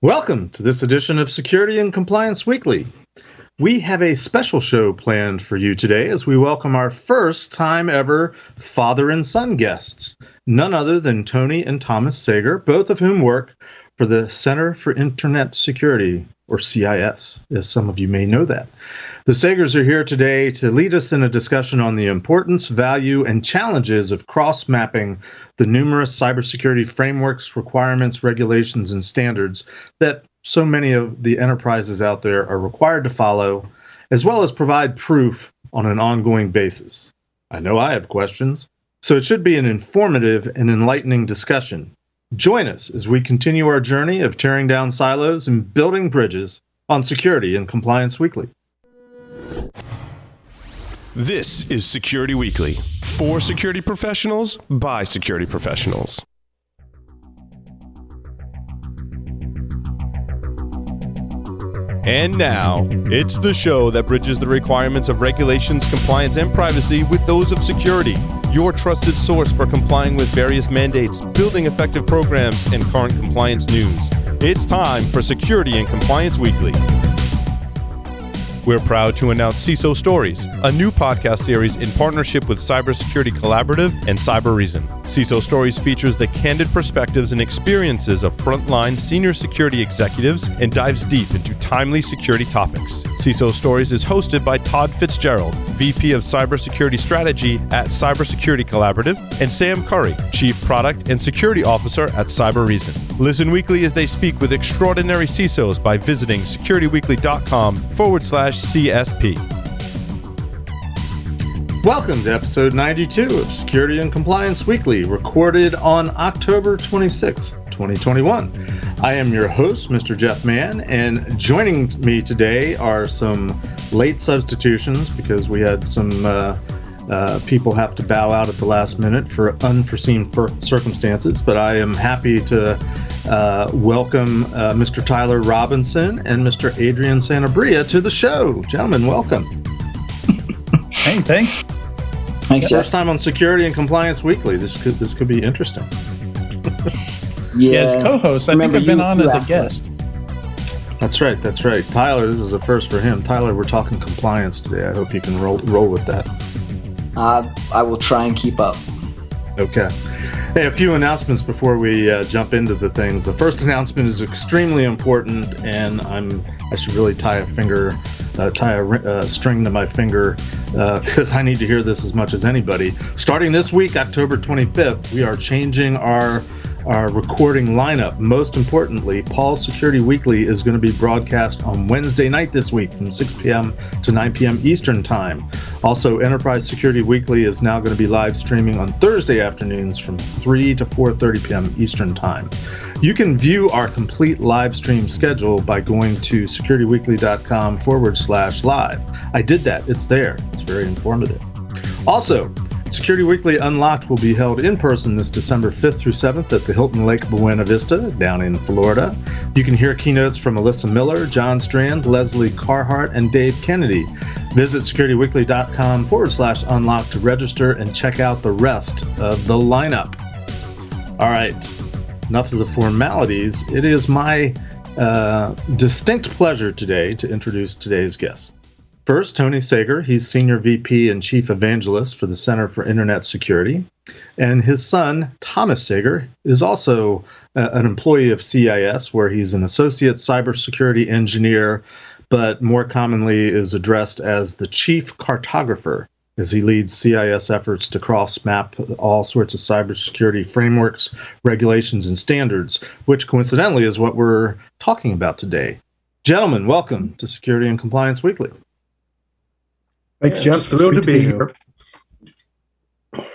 Welcome to this edition of Security and Compliance Weekly. We have a special show planned for you today as we welcome our first time ever father and son guests, none other than Tony and Thomas Sager, both of whom work for the Center for Internet Security, or CIS, as some of you may know that. The Sagers are here today to lead us in a discussion on the importance, value, and challenges of cross-mapping the numerous cybersecurity frameworks, requirements, regulations, and standards that so many of the enterprises out there are required to follow, as well as provide proof on an ongoing basis. I know I have questions, so it should be an informative and enlightening discussion. Join us as we continue our journey of tearing down silos and building bridges on Security and Compliance Weekly. This is Security Weekly, for security professionals, by security professionals. And now, it's the show that bridges the requirements of regulations, compliance, and privacy with those of security. Your trusted source for complying with various mandates, building effective programs, and current compliance news. It's time for Security and Compliance Weekly. We're proud to announce CISO Stories, a new podcast series in partnership with Cybersecurity Collaborative and Cyber Reason. CISO Stories features the candid perspectives and experiences of frontline senior security executives and dives deep into timely security topics. CISO Stories is hosted by Todd Fitzgerald, VP of Cybersecurity Strategy at Cybersecurity Collaborative, and Sam Curry, Chief Product and Security Officer at Cyber Reason. Listen weekly as they speak with extraordinary CISOs by visiting securityweekly.com/CSP. Welcome to episode 92 of Security and Compliance Weekly, recorded on October 26th, 2021. I am your host, Mr. Jeff Mann, and joining me today are some late substitutions because we had some people have to bow out at the last minute for unforeseen circumstances, but I am happy to welcome Mr. Tyler Robinson and Mr. Adrian Sanabria to the show. Gentlemen, welcome. Hey, thanks. Thanks. First time on Security and Compliance Weekly. This could be interesting. Yeah, as co-host, I think I've been on as a guest. That's right. Tyler, this is a first for him. Tyler, we're talking compliance today. I hope you can roll with that. I will try and keep up. Okay. Hey, a few announcements before we jump into the things. The first announcement is extremely important, and I should really tie a string to my finger because I need to hear this as much as anybody. Starting this week, October 25th, we are changing our recording lineup. Most importantly, Paul's Security Weekly is going to be broadcast on Wednesday night this week from 6 p.m. to 9 p.m. Eastern Time. Also, Enterprise Security Weekly is now going to be live streaming on Thursday afternoons from 3 to 4:30 p.m. Eastern Time. You can view our complete live stream schedule by going to securityweekly.com/live. I did that. It's there. It's very informative. Also, Security Weekly Unlocked will be held in person this December 5th through 7th at the Hilton Lake Buena Vista down in Florida. You can hear keynotes from Alyssa Miller, John Strand, Leslie Carhart, and Dave Kennedy. Visit securityweekly.com/unlocked to register and check out the rest of the lineup. All right, enough of the formalities. It is my distinct pleasure today to introduce today's guests. First, Tony Sager. He's Senior VP and Chief Evangelist for the Center for Internet Security. And his son, Thomas Sager, is also an employee of CIS, where he's an Associate Cybersecurity Engineer, but more commonly is addressed as the Chief Cartographer, as he leads CIS efforts to cross-map all sorts of cybersecurity frameworks, regulations, and standards, which coincidentally is what we're talking about today. Gentlemen, welcome to Security and Compliance Weekly. Thanks, Jeff. Thrilled to be here.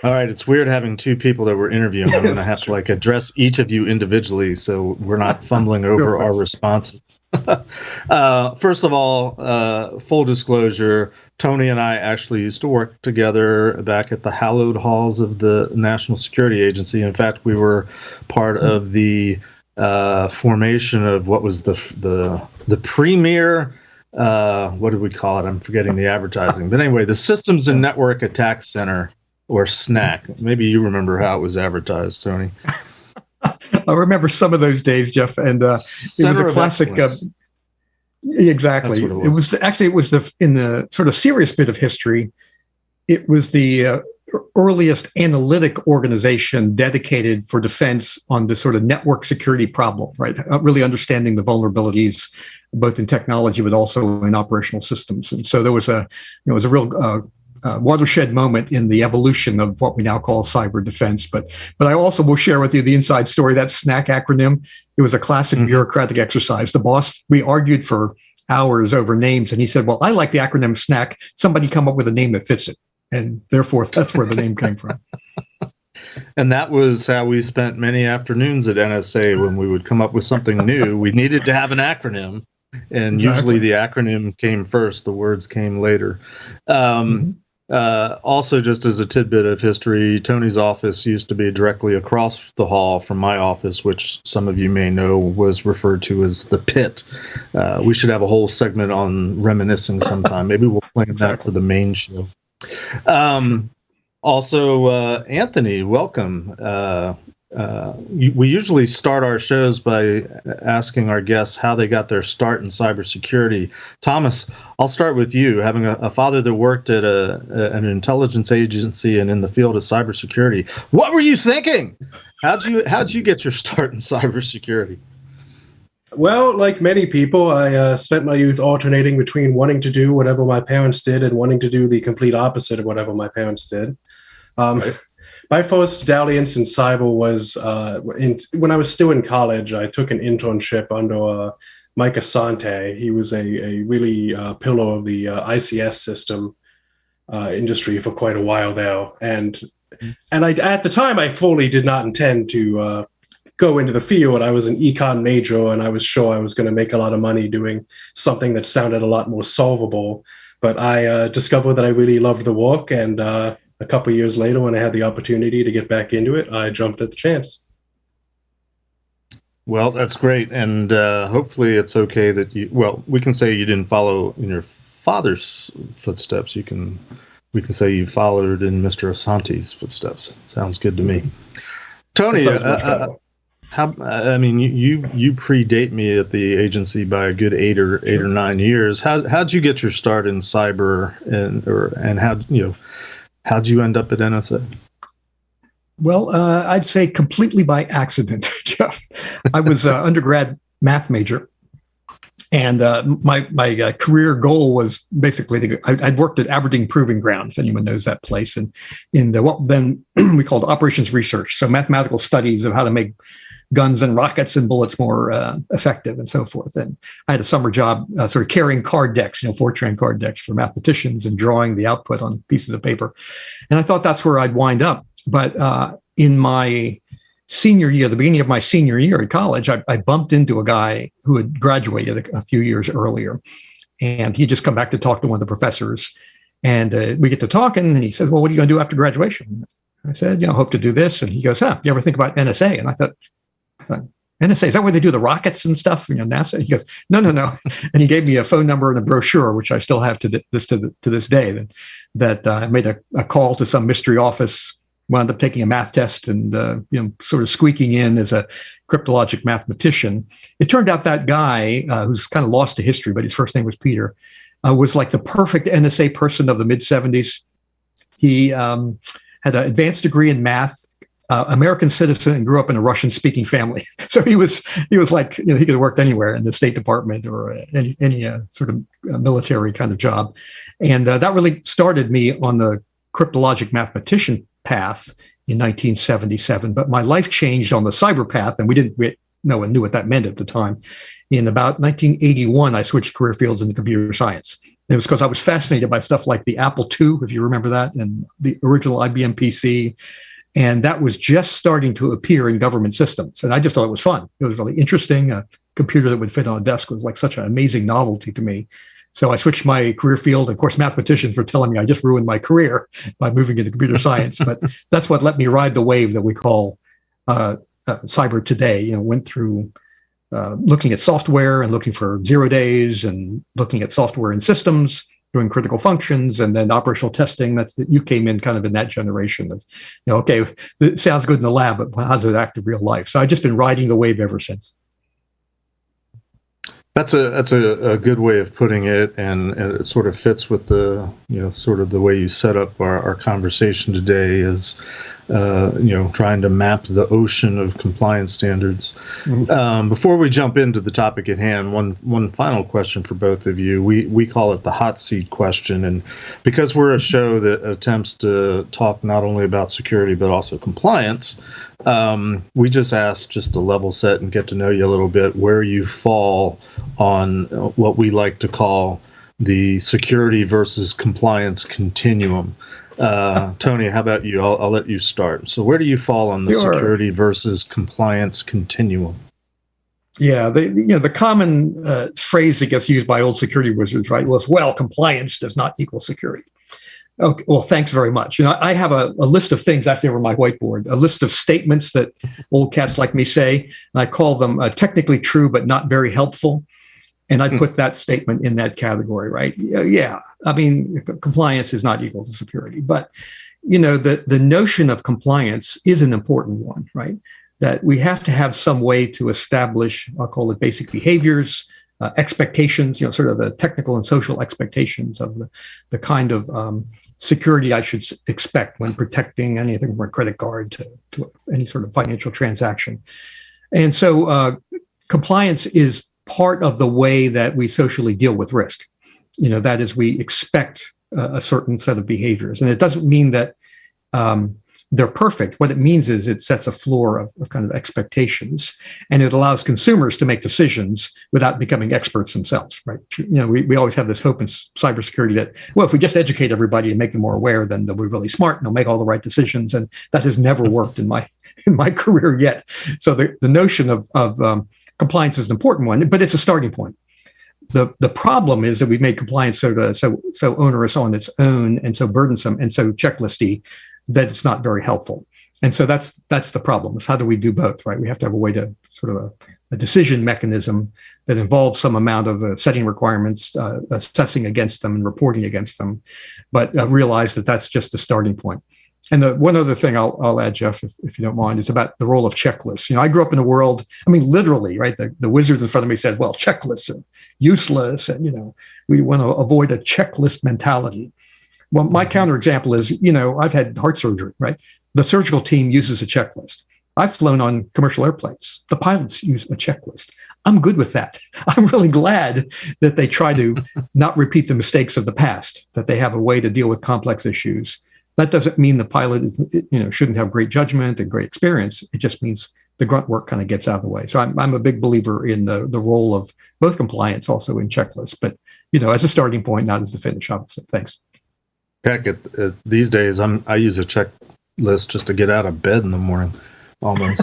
All right, it's weird having two people that we're interviewing. I'm going to have to address each of you individually so we're not fumbling over our responses. First of all, full disclosure, Tony and I actually used to work together back at the hallowed halls of the National Security Agency. In fact, we were part of the formation of what was the premier, what did we call it? I'm forgetting the advertising. But anyway, the Systems and Network Attack Center, or SNAC. Maybe you remember how it was advertised, Tony. I remember some of those days, Jeff, and it was a classic. Exactly. It was in the sort of serious bit of history. It was the earliest analytic organization dedicated for defense on the sort of network security problem, right? Really understanding the vulnerabilities, both in technology but also in operational systems. And so there was a real watershed moment in the evolution of what we now call cyber defense. But I also will share with you the inside story. That SNAC acronym, it was a classic bureaucratic exercise. The boss, we argued for hours over names, and he said, well, I like the acronym SNAC. Somebody come up with a name that fits it. And therefore, that's where the name came from. And that was how we spent many afternoons at NSA when we would come up with something new. We needed to have an acronym. And usually the acronym came first, the words came later. Also, just as a tidbit of history, Tony's office used to be directly across the hall from my office, which some of you may know was referred to as the pit. We should have a whole segment on reminiscing sometime. Maybe we'll plan that for the main show. Also, Anthony, welcome. We usually start our shows by asking our guests how they got their start in cybersecurity. Thomas, I'll start with you. Having a father that worked at an intelligence agency and in the field of cybersecurity, what were you thinking? How'd you get your start in cybersecurity? Well, like many people, I spent my youth alternating between wanting to do whatever my parents did and wanting to do the complete opposite of whatever my parents did. My first dalliance in cyber was when I was still in college. I took an internship under Mike Asante. He was a really pillar of the ICS system industry for quite a while now. And I, at the time, I fully did not intend to go into the field. I was an econ major, and I was sure I was going to make a lot of money doing something that sounded a lot more solvable. But I discovered that I really loved the work, and a couple of years later, when I had the opportunity to get back into it, I jumped at the chance. Well, that's great, and hopefully it's okay that we can say you didn't follow in your father's footsteps. We can say you followed in Mr. Asante's footsteps. Sounds good to me. Tony, you predate me at the agency by a good 8 or 9 years. How'd you get your start in cyber, and how'd you end up at NSA? Well, I'd say completely by accident, Jeff. I was an undergrad math major, and my career goal was basically I'd worked at Aberdeen Proving Ground, if anyone knows that place, and in what then we called operations research, so mathematical studies of how to make guns and rockets and bullets more effective and so forth. And I had a summer job sort of carrying card decks, Fortran card decks for mathematicians, and drawing the output on pieces of paper. And I thought that's where I'd wind up. But in my senior year, the beginning of my senior year at college, I bumped into a guy who had graduated a few years earlier. And he'd just come back to talk to one of the professors. And we get to talking, and he said, well, what are you going to do after graduation? I said, hope to do this. And he goes, you ever think about NSA? And I thought, NSA, is that where they do the rockets and stuff? NASA? He goes, no. And he gave me a phone number and a brochure, which I still have to this day, that I made a call to some mystery office, wound up taking a math test and, sort of squeaking in as a cryptologic mathematician. It turned out that guy, who's kind of lost to history, but his first name was Peter, was like the perfect NSA person of the mid-'70s. He had an advanced degree in math, American citizen, and grew up in a Russian-speaking family. So he was like, he could have worked anywhere in the State Department or any sort of military kind of job. And that really started me on the cryptologic mathematician path in 1977. But my life changed on the cyber path, and no one knew what that meant at the time. In about 1981, I switched career fields into computer science. And it was because I was fascinated by stuff like the Apple II, if you remember that, and the original IBM PC. And that was just starting to appear in government systems. And I just thought it was fun. It was really interesting. A computer that would fit on a desk was like such an amazing novelty to me. So I switched my career field. Of course, mathematicians were telling me I just ruined my career by moving into computer science. But that's what let me ride the wave that we call cyber today. Went through looking at software and looking for 0 days and looking at software and systems, doing critical functions and then operational testing. You came in kind of in that generation of, okay, it sounds good in the lab, but how does it act in real life? So I've just been riding the wave ever since. That's a good way of putting it, and it sort of fits with the sort of the way you set up our conversation today is trying to map the ocean of compliance standards. Mm-hmm. Before we jump into the topic at hand, one final question for both of you. We call it the hot seat question, and because we're a show that attempts to talk not only about security but also compliance, we just ask just to level set and get to know you a little bit where you fall on what we like to call the security versus compliance continuum. Tony, how about you? I'll let you start. So where do you fall on the security versus compliance continuum? Yeah, the common phrase that gets used by old security wizards, right, was, well, compliance does not equal security. Okay, well, thanks very much. I have a list of things actually over my whiteboard, a list of statements that old cats like me say, and I call them technically true but not very helpful. And I put that statement in that category, right? Yeah, I mean, compliance is not equal to security, but the notion of compliance is an important one, right? That we have to have some way to establish, I'll call it basic behaviors, expectations, sort of the technical and social expectations of the kind of security I should expect when protecting anything from a credit card to any sort of financial transaction. And so compliance is part of the way that we socially deal with risk. That is, we expect a certain set of behaviors. And it doesn't mean that they're perfect. What it means is it sets a floor of kind of expectations, and it allows consumers to make decisions without becoming experts themselves, right? We always have this hope in cybersecurity that, well, if we just educate everybody and make them more aware, then they'll be really smart and they'll make all the right decisions. And that has never worked in my career yet. So the notion of compliance is an important one, but it's a starting point. The problem is that we've made compliance so onerous on its own and so burdensome and so checklisty that it's not very helpful. And so that's the problem, is how do we do both, right? We have to have a way to sort of a decision mechanism that involves some amount of setting requirements, assessing against them and reporting against them, but realize that that's just the starting point. And the one other thing I'll add, Jeff, if you don't mind, is about the role of checklists. I grew up in a world, I mean, literally, right? The wizards in front of me said, well, checklists are useless. And, we want to avoid a checklist mentality. Well, my counterexample is, I've had heart surgery, right? The surgical team uses a checklist. I've flown on commercial airplanes. The pilots use a checklist. I'm good with that. I'm really glad that they try to not repeat the mistakes of the past, that they have a way to deal with complex issues. That doesn't mean the pilot shouldn't have great judgment and great experience. It just means the grunt work kind of gets out of the way. So I'm a big believer in the role of both compliance, also in checklists, but as a starting point, not as the finish, obviously. Thanks. Heck, these days I use a checklist just to get out of bed in the morning, almost.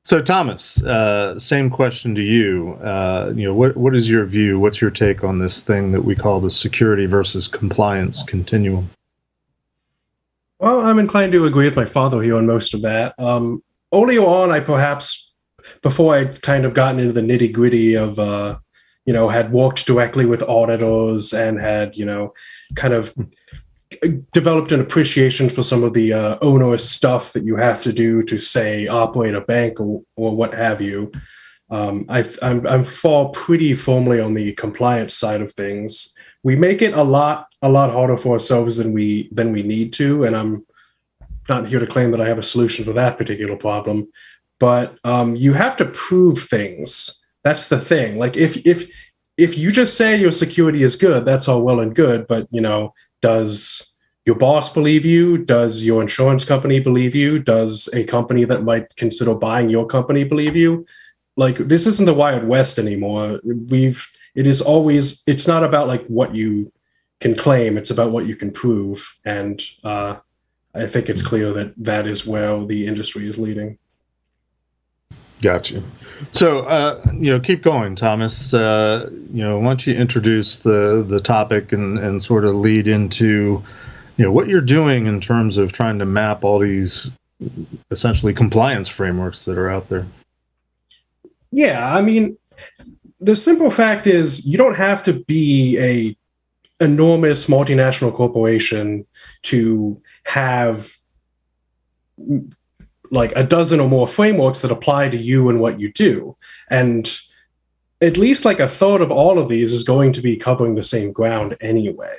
So Thomas, same question to you. What is your view? What's your take on this thing that we call the security versus compliance continuum? Well, I'm inclined to agree with my father here on most of that. Earlier on, before I'd kind of gotten into the nitty gritty of, had worked directly with auditors and had, kind of developed an appreciation for some of the onerous stuff that you have to do to, say, operate a bank or what have you. I'm fall pretty firmly on the compliance side of things. We make it a lot harder for ourselves than we need to, and I'm not here to claim that I have a solution for that particular problem. But you have to prove things. That's the thing. Like if you just say your security is good, that's all well and good. But does your boss believe you? Does your insurance company believe you? Does a company that might consider buying your company believe you? Like, this isn't the Wild West anymore. It's not about like what you can claim. It's about what you can prove. And I think it's clear that is where the industry is leading. Gotcha. So, keep going, Thomas. Why don't you introduce the topic and sort of lead into, what you're doing in terms of trying to map all these essentially compliance frameworks that are out there. Yeah, I mean, the simple fact is you don't have to be a enormous multinational corporation to have like a dozen or more frameworks that apply to you and what you do. And at least like a third of all of these is going to be covering the same ground anyway.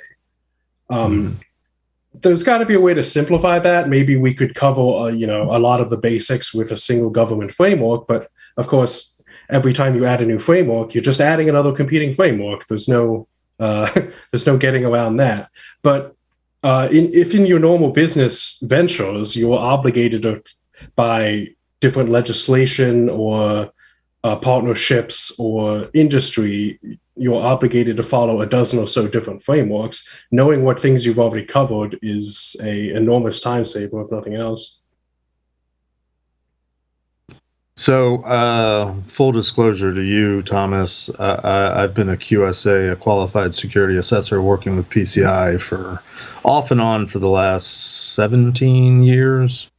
There's got to be a way to simplify that. Maybe we could cover, a lot of the basics with a single government framework. But of course, every time you add a new framework, you're just adding another competing framework. There's no getting around that. But if in your normal business ventures, you're obligated by different legislation or partnerships or industry, you're obligated to follow a dozen or so different frameworks. Knowing what things you've already covered is an enormous time saver, if nothing else. So, full disclosure to you, Thomas, I've been a QSA, a Qualified Security Assessor, working with PCI for off and on for the last 17 years,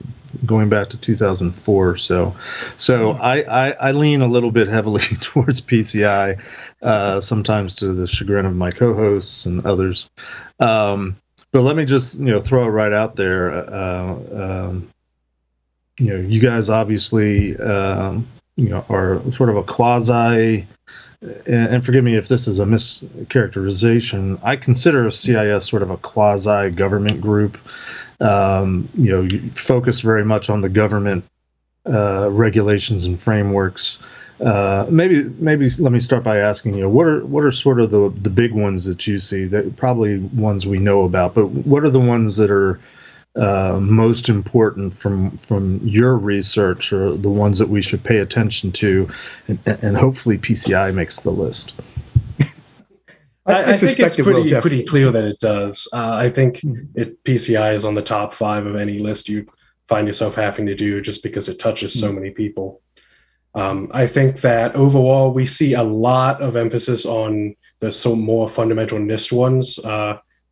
going back to 2004. So I lean a little bit heavily towards PCI, sometimes to the chagrin of my co-hosts and others. But let me just throw it right out there. You guys obviously are sort of a quasi. And forgive me if this is a mischaracterization. I consider CIS sort of a quasi-government group. You focus very much on the government regulations and frameworks. Maybe let me start by asking you, what are sort of the big ones that you see? That probably ones we know about, but what are the ones that are most important from your research, or the ones that we should pay attention to, and hopefully PCI makes the list? I think it's pretty clear that it does. I think PCI is on the top 5 of any list you find yourself having to do, just because it touches so many people. I think that overall we see a lot of emphasis on the more fundamental NIST ones.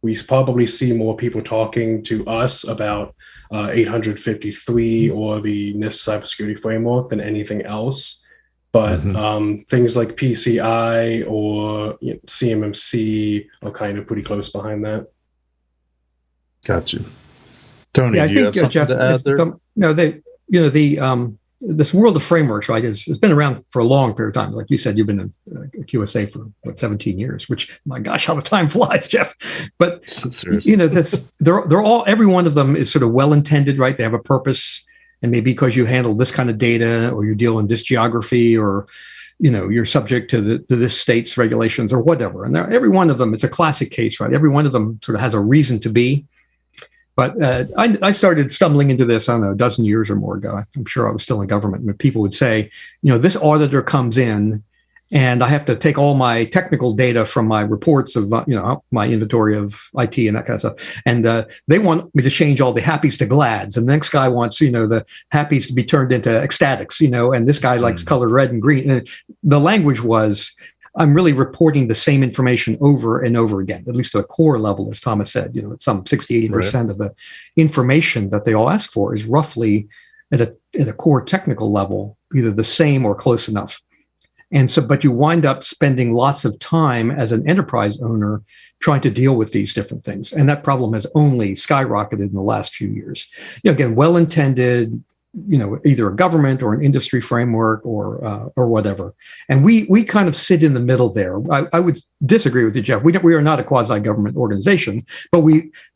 We probably see more people talking to us about 853 or the NIST cybersecurity framework than anything else. But things like PCI or CMMC are kind of pretty close behind that. Gotcha. Tony, do you have something Jeff, to add there? This world of frameworks, right, it's been around for a long period of time. Like you said, you've been a QSA for 17 years, which, my gosh, how the time flies, Jeff. But they're all, every one of them is sort of well-intended, right? They have a purpose, and maybe because you handle this kind of data, or you deal in this geography, or you're subject to this state's regulations or whatever. And every one of them, it's a classic case, right? Every one of them sort of has a reason to be. But I started stumbling into this, I don't know, a dozen years or more ago. I'm sure I was still in government, but people would say, this auditor comes in and I have to take all my technical data from my reports of, my inventory of IT and that kind of stuff. And they want me to change all the happies to glads. And the next guy wants, the happies to be turned into ecstatics, and this guy likes colored red and green. And the language was, I'm really reporting the same information over and over again, at least at a core level, as Thomas said. Some 60, 80% of the information that they all ask for is roughly at a core technical level, either the same or close enough. And so, but you wind up spending lots of time as an enterprise owner trying to deal with these different things. And that problem has only skyrocketed in the last few years. Again, well-intended, either a government or an industry framework or whatever. And we kind of sit in the middle there. I would disagree with you, Jeff. We are not a quasi-government organization, but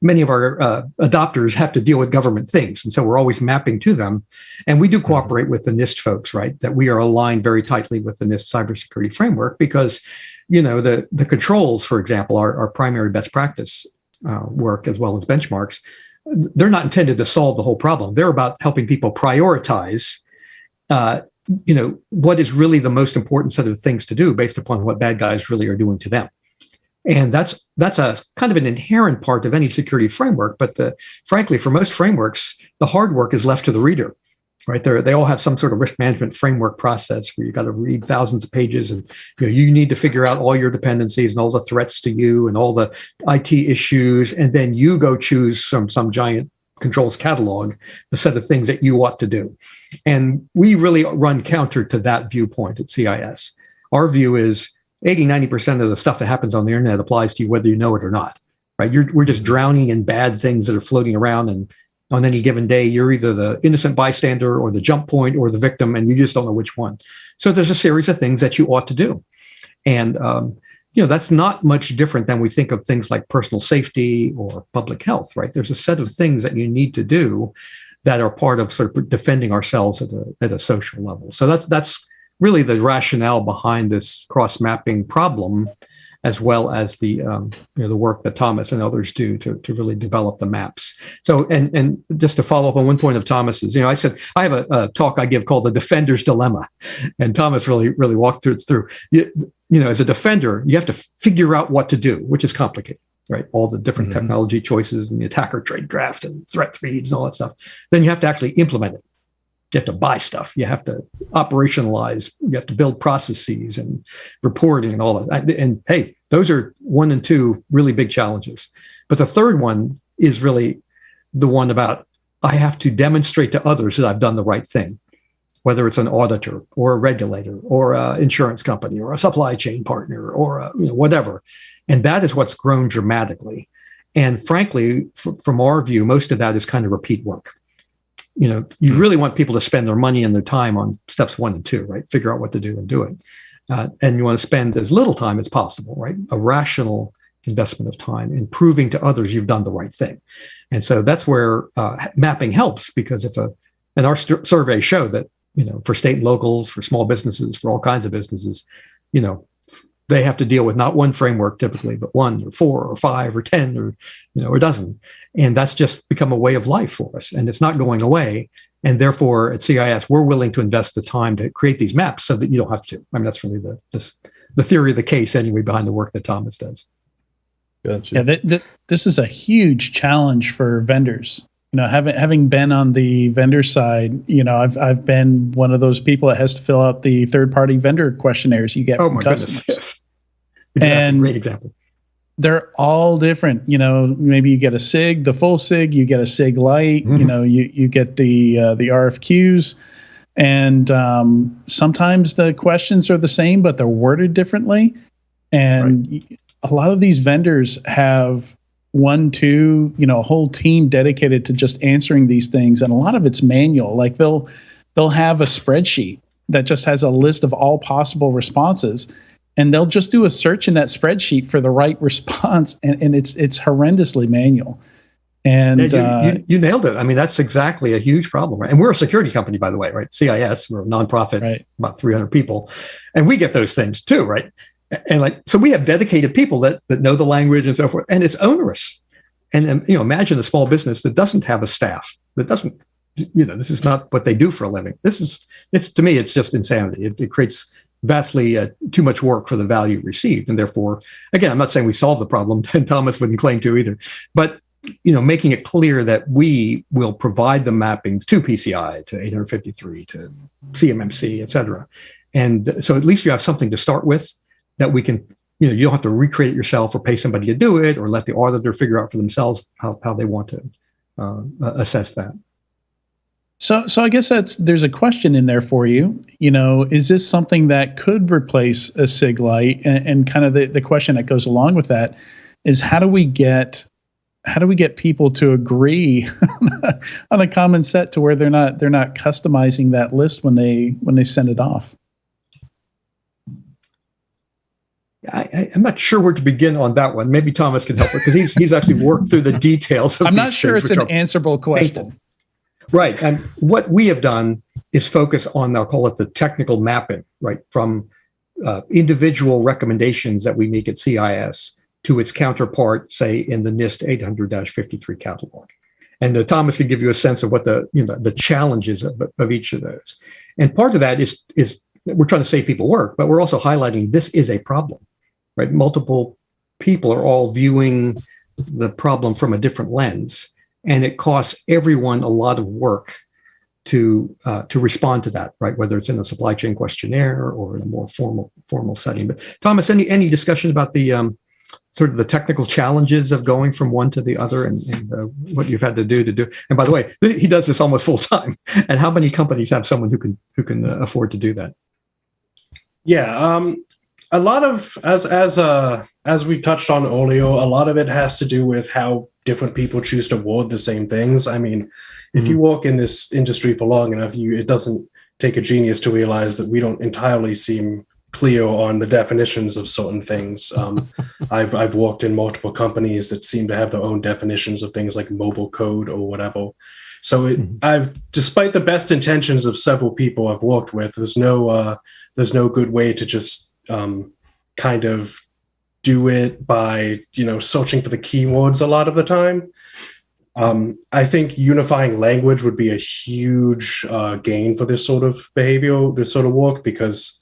many of our adopters have to deal with government things. And so we're always mapping to them. And we do cooperate with the NIST folks, right? That we are aligned very tightly with the NIST cybersecurity framework because, the controls, for example, our primary best practice work as well as benchmarks. They're not intended to solve the whole problem. They're about helping people prioritize, what is really the most important set of things to do based upon what bad guys really are doing to them. And that's a kind of an inherent part of any security framework. But frankly, for most frameworks, the hard work is left to the reader, right? They all have some sort of risk management framework process where you got to read thousands of pages, and you need to figure out all your dependencies and all the threats to you and all the IT issues, and then you go choose from some giant controls catalog the set of things that you ought to do. And we really run counter to that viewpoint at CIS. Our view is 80-90% of the stuff that happens on the internet applies to you whether you know it or not, right? We're just drowning in bad things that are floating around, and on any given day, you're either the innocent bystander or the jump point or the victim, and you just don't know which one. So there's a series of things that you ought to do. And, that's not much different than we think of things like personal safety or public health, right? There's a set of things that you need to do that are part of sort of defending ourselves at a social level. So that's really the rationale behind this cross-mapping problem, as well as the work that Thomas and others do to really develop the maps. So, and just to follow up on one point of Thomas's, I said I have a talk I give called the Defender's Dilemma, and Thomas really walked through. As a defender, you have to figure out what to do, which is complicated, right? All the different technology choices and the attacker trade draft and threat feeds and all that stuff. Then you have to actually implement it. You have to buy stuff. You have to operationalize. You have to build processes and reporting and all of that. And hey, those are 1 and 2 really big challenges. But the third one is really the one about I have to demonstrate to others that I've done the right thing, whether it's an auditor or a regulator or an insurance company or a supply chain partner or whatever. And that is what's grown dramatically. And frankly, from our view, most of that is kind of repeat work. You really want people to spend their money and their time on steps 1 and 2, right? Figure out what to do and do it. And you want to spend as little time as possible, right? A rational investment of time in proving to others you've done the right thing. And so that's where mapping helps, because and our surveys show that, for state and locals, for small businesses, for all kinds of businesses, they have to deal with not one framework typically, but 1 or 4 or 5 or 10 or, a dozen. And that's just become a way of life for us. And it's not going away. And therefore at CIS, we're willing to invest the time to create these maps so that you don't have to. I mean, that's really the theory of the case anyway, behind the work that Thomas does. Gotcha. Yeah, this is a huge challenge for vendors. Having been on the vendor side, I've been one of those people that has to fill out the third-party vendor questionnaires you get from customers. Goodness, yes. Exactly. And great example. They're all different. Maybe you get a SIG, the full SIG, you get a SIG light, you get the RFQs, and sometimes the questions are the same, but they're worded differently. And a lot of these vendors have 1, 2, a whole team dedicated to just answering these things. And a lot of it's manual. Like they'll have a spreadsheet that just has a list of all possible responses, and they'll just do a search in that spreadsheet for the right response. And it's horrendously manual. And you nailed it. I mean, that's exactly a huge problem, right? And we're a security company, by the way, right? CIS, we're a nonprofit, right. About 300 people, and we get those things too, right? And so we have dedicated people that know the language and so forth, and it's onerous. And imagine a small business that doesn't have a staff, that doesn't, this is not what they do for a living. To me, it's just insanity. It creates vastly too much work for the value received. And therefore, again, I'm not saying we solve the problem, and Thomas wouldn't claim to either, but making it clear that we will provide the mappings to PCI, to 853, to CMMC, et cetera. And so at least you have something to start with that we can, you don't have to recreate it yourself or pay somebody to do it or let the auditor figure out for themselves how they want to assess that. So I guess there's a question in there for you. Is this something that could replace a SIG light? And kind of the question that goes along with that is how do we get people to agree on a common set to where they're not customizing that list when they send it off? I'm not sure where to begin on that one. Maybe Thomas can help because he's actually worked through the details of I'm not sure it's an answerable question. Painful. Right. And what we have done is focus on, I'll call it the technical mapping, right, from individual recommendations that we make at CIS to its counterpart, say, in the NIST 800-53 catalog. And Thomas can give you a sense of what the challenges of each of those. And part of that is we're trying to save people work, but we're also highlighting this is a problem, right? Multiple people are all viewing the problem from a different lens, and it costs everyone a lot of work to respond to that, right? Whether it's in a supply chain questionnaire or in a more formal setting. But Thomas, any discussion about the sort of the technical challenges of going from one to the other and what you've had to do? And by the way, he does this almost full time. And how many companies have someone who can afford to do that? Yeah, a lot of as we touched on earlier, a lot of it has to do with how different people choose to word the same things. I mean, if you work in this industry for long enough, it doesn't take a genius to realize that we don't entirely seem clear on the definitions of certain things. I've worked in multiple companies that seem to have their own definitions of things like mobile code or whatever. So despite the best intentions of several people I've worked with, there's no good way to just kind of do it by searching for the keywords a lot of the time. I think unifying language would be a huge gain for this sort of behavior, this sort of work, because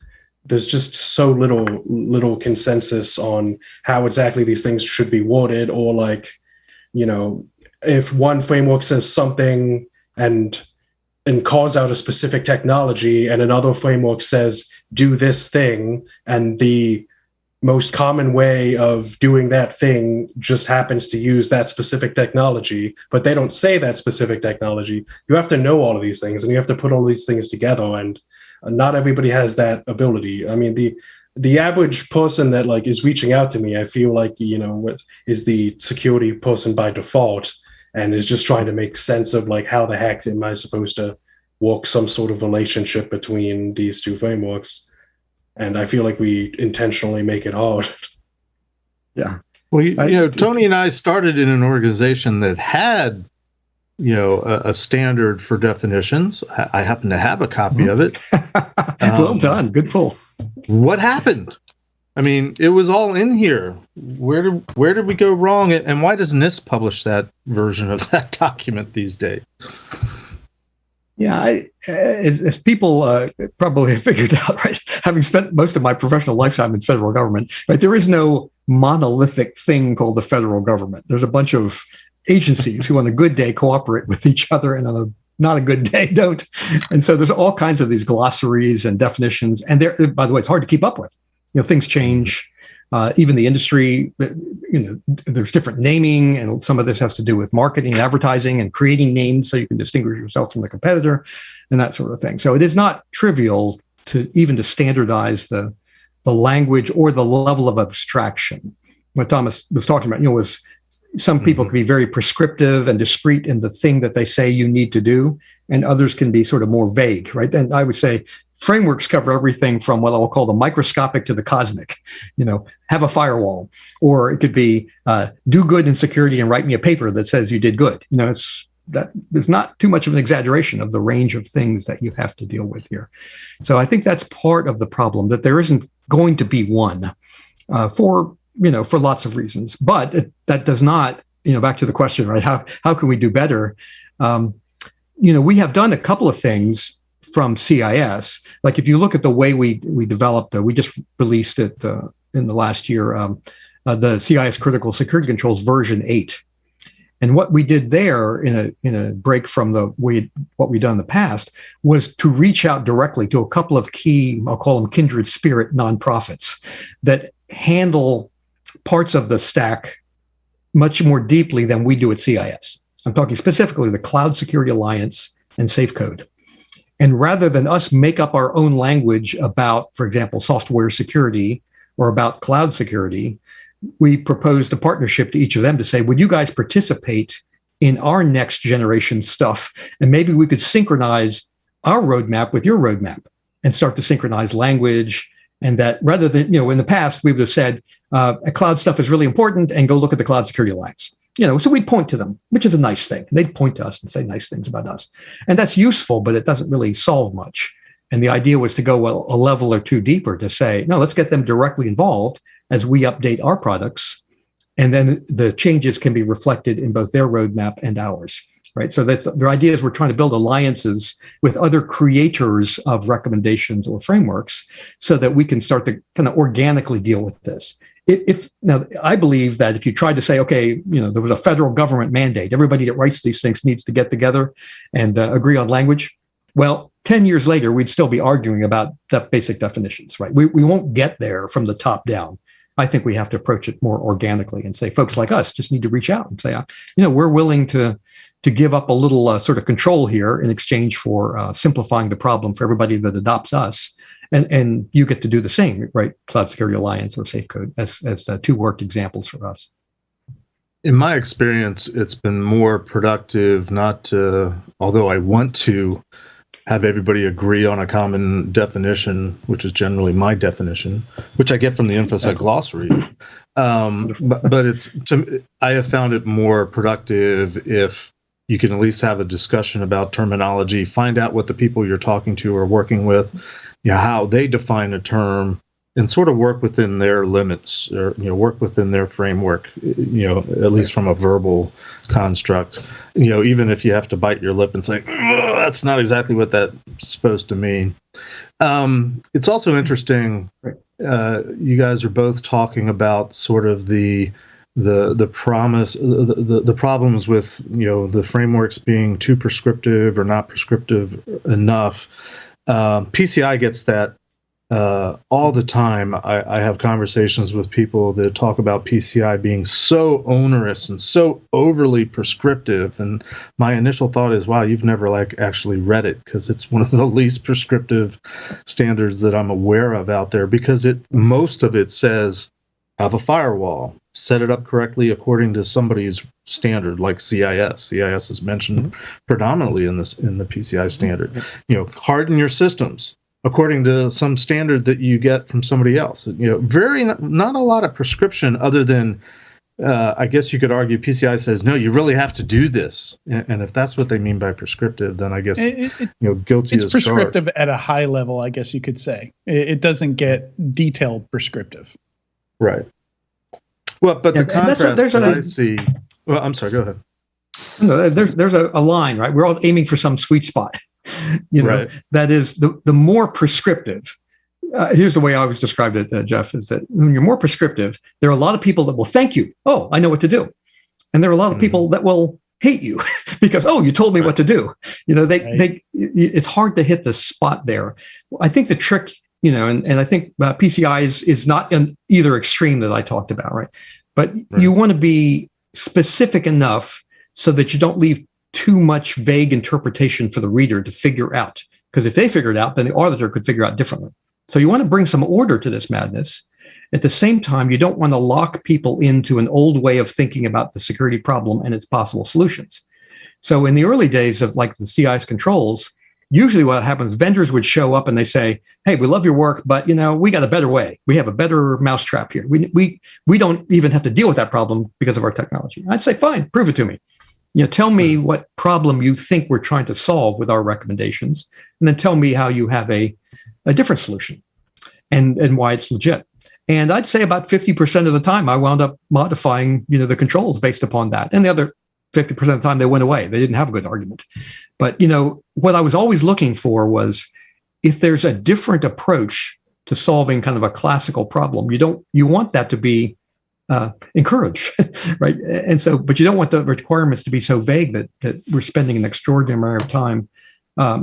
there's just so little consensus on how exactly these things should be worded, or like, if one framework says something and calls out a specific technology, and another framework says do this thing, and the most common way of doing that thing just happens to use that specific technology, but they don't say that specific technology. You have to know all of these things, and you have to put all these things together, and not everybody has that ability. I mean, the average person that like is reaching out to me, I feel like, is the security person by default, and is just trying to make sense of like, how the heck am I supposed to work some sort of relationship between these two frameworks? And I feel like we intentionally make it hard. Yeah. Well, Tony and I started in an organization that had, a standard for definitions. I happen to have a copy of it. Well done. Good pull. What happened? I mean, it was all in here. Where did we go wrong? And why does NIST publish that version of that document these days? Yeah, as people probably have figured out, right, having spent most of my professional lifetime in federal government, right, there is no monolithic thing called the federal government. There's a bunch of agencies who on a good day cooperate with each other, and on a not a good day don't. And so there's all kinds of these glossaries and definitions. And there, by the way, it's hard to keep up with. Things change. Even the industry, there's different naming, and some of this has to do with marketing and advertising and creating names so you can distinguish yourself from the competitor and that sort of thing. So it is not trivial to standardize the language or the level of abstraction. What Thomas was talking about, was some people can be very prescriptive and discrete in the thing that they say you need to do, and others can be sort of more vague, right? And I would say frameworks cover everything from what I'll call the microscopic to the cosmic. Have a firewall, or it could be do good in security and write me a paper that says you did good. There's not too much of an exaggeration of the range of things that you have to deal with here. So I think that's part of the problem, that there isn't going to be one for lots of reasons. But that does not, back to the question, right? How can we do better? We have done a couple of things from CIS. Like if you look at the way we developed, we just released it in the last year, the CIS Critical Security Controls version 8. And what we did there in a break from what we'd done in the past was to reach out directly to a couple of key, I'll call them kindred spirit nonprofits that handle parts of the stack much more deeply than we do at CIS. I'm talking specifically the Cloud Security Alliance and SafeCode. And rather than us make up our own language about, for example, software security or about cloud security, we proposed a partnership to each of them to say, would you guys participate in our next generation stuff? And maybe we could synchronize our roadmap with your roadmap and start to synchronize language. And that rather than, in the past, we would have said, cloud stuff is really important and go look at the Cloud Security Alliance. So we'd point to them, which is a nice thing. They'd point to us and say nice things about us. And that's useful, but it doesn't really solve much. And the idea was to go a level or two deeper to say, no, let's get them directly involved as we update our products. And then the changes can be reflected in both their roadmap and ours, right? So their idea is we're trying to build alliances with other creators of recommendations or frameworks so that we can start to kind of organically deal with this. Now, I believe that if you tried to say, okay, there was a federal government mandate, everybody that writes these things needs to get together and agree on language. Well, 10 years later, we'd still be arguing about the basic definitions, right? We won't get there from the top down. I think we have to approach it more organically and say, folks like us just need to reach out and say, we're willing to give up a little sort of control here in exchange for simplifying the problem for everybody that adopts us. and you get to do the same, right? Cloud Security Alliance or Safecode as two worked examples for us. In my experience, it's been more productive not to, although I want to have everybody agree on a common definition, which is generally my definition, which I get from the InfoSec glossary. But I have found it more productive if you can at least have a discussion about terminology, find out what the people you're talking to are working with, how they define a term, and sort of work within their limits, or work within their framework, at least from a verbal construct. Even if you have to bite your lip and say, that's not exactly what that's supposed to mean. It's also interesting. You guys are both talking about sort of the promise, the problems with the frameworks being too prescriptive or not prescriptive enough. PCI gets that all the time. I have conversations with people that talk about PCI being so onerous and so overly prescriptive, and my initial thought is, wow, you've never actually read it, because it's one of the least prescriptive standards that I'm aware of out there, because most of it says have a firewall, set it up correctly according to somebody's standard, like CIS. CIS is mentioned predominantly in the PCI standard. Harden your systems according to some standard that you get from somebody else. Not a lot of prescription, other than I guess you could argue PCI says, no, you really have to do this. And if that's what they mean by prescriptive, then I guess guilty it's as prescriptive charged. at a high level, I guess you could say. It doesn't get detailed prescriptive. Right. Well, but the contrast that I see. Well, I'm sorry. Go ahead. No, there's a line, right? We're all aiming for some sweet spot. Right. That is the more prescriptive. Here's the way I always described it, Jeff, is that when you're more prescriptive, there are a lot of people that will thank you. Oh, I know what to do. And there are a lot of people that will hate you because, oh, you told me what to do. It's hard to hit the spot there. I think the trick, and I think PCI is not in either extreme that I talked about, right? But you want to be specific enough so that you don't leave too much vague interpretation for the reader to figure out. Because if they figure it out, then the auditor could figure out differently. So you want to bring some order to this madness. At the same time, you don't want to lock people into an old way of thinking about the security problem and its possible solutions. So in the early days of like the CIS controls, usually what happens, vendors would show up and they say, hey, we love your work, but we got a better way. We have a better mousetrap here. We don't even have to deal with that problem because of our technology. I'd say, fine, prove it to me. Tell me what problem you think we're trying to solve with our recommendations, and then tell me how you have a different solution and why it's legit. And I'd say about 50% of the time I wound up modifying, the controls based upon that. And the other 50% of the time they went away. They didn't have a good argument. But, what I was always looking for was if there's a different approach to solving kind of a classical problem, you want that to be encouraged, right? And so, but you don't want the requirements to be so vague that we're spending an extraordinary amount of time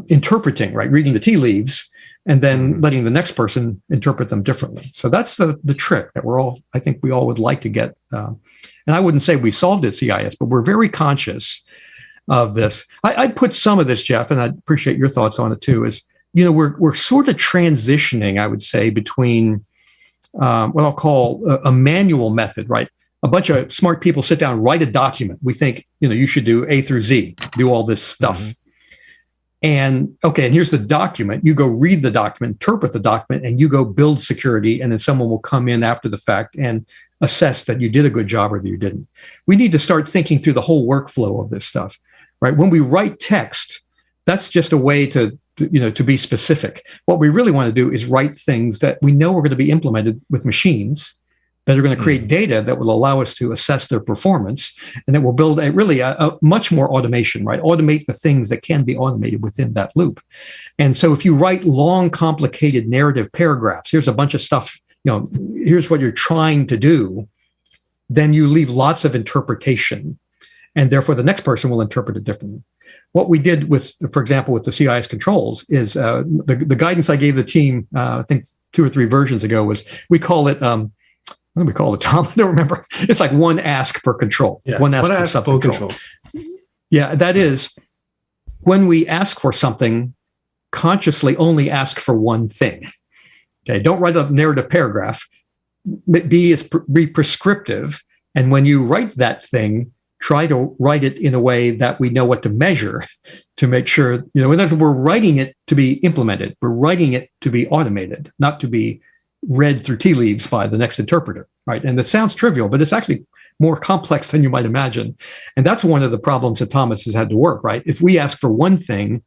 interpreting, right? Reading the tea leaves and then letting the next person interpret them differently. So that's the trick that I think we all would like to get. And I wouldn't say we solved it CIS, but we're very conscious of this. I'd put some of this, Jeff, and I'd appreciate your thoughts on it too, is, we're sort of transitioning, I would say, between what I'll call a manual method, right? A bunch of smart people sit down, write a document. We think, you should do A through Z, do all this stuff. And here's the document. You go read the document, interpret the document, and you go build security. And then someone will come in after the fact and assess that you did a good job or that you didn't. We need to start thinking through the whole workflow of this stuff, right? When we write text, that's just a way to be specific. What we really want to do is write things that we know are going to be implemented with machines that are going to create data that will allow us to assess their performance, and that will build a much more automation, right? Automate the things that can be automated within that loop. And so if you write long, complicated narrative paragraphs, here's a bunch of stuff, here's what you're trying to do, then you leave lots of interpretation, and therefore the next person will interpret it differently. What we did with, for example, with the CIS controls is the guidance I gave the team, I think 2 or 3 versions ago, was we call it, what do we call it, Tom? I don't remember. It's like one ask per control. Yeah, one ask per subcontrol. Yeah, that is, when we ask for something, consciously only ask for one thing. Okay, don't write a narrative paragraph. Be prescriptive. And when you write that thing, try to write it in a way that we know what to measure to make sure, we're writing it to be implemented. We're writing it to be automated, not to be read through tea leaves by the next interpreter, right? And it sounds trivial, but it's actually more complex than you might imagine. And that's one of the problems that Thomas has had to work, right? If we ask for one thing,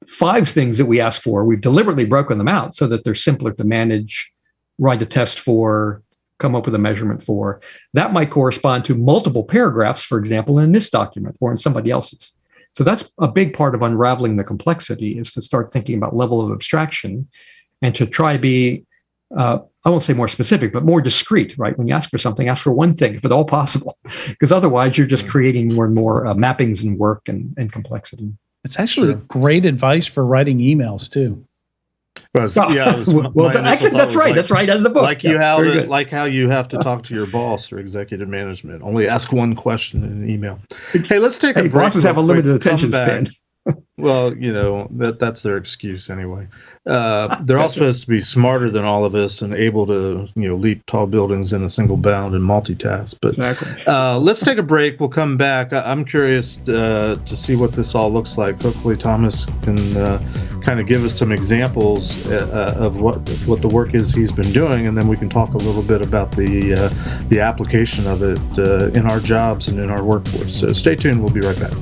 5 things that we ask for, we've deliberately broken them out so that they're simpler to manage, write a test for, come up with a measurement for. That might correspond to multiple paragraphs, for example, in this document or in somebody else's. So that's a big part of unraveling the complexity, is to start thinking about level of abstraction and to try to be, I won't say more specific, but more discrete, right? When you ask for something, ask for one thing, if at all possible, because otherwise you're just creating more and more mappings and work and complexity. It's actually great advice for writing emails too. Actually, that's right. That's right out of the book. Like how you have to talk to your boss or executive management. Only ask one question in an email. Hey, let's take a break. Bosses have a limited attention span. Well, that's their excuse anyway. They're all supposed to be smarter than all of us and able to, leap tall buildings in a single bound and multitask. But exactly. Let's take a break. We'll come back. I'm curious to see what this all looks like. Hopefully, Thomas can kind of give us some examples of what the work is he's been doing, and then we can talk a little bit about the application of it in our jobs and in our workforce. So stay tuned. We'll be right back.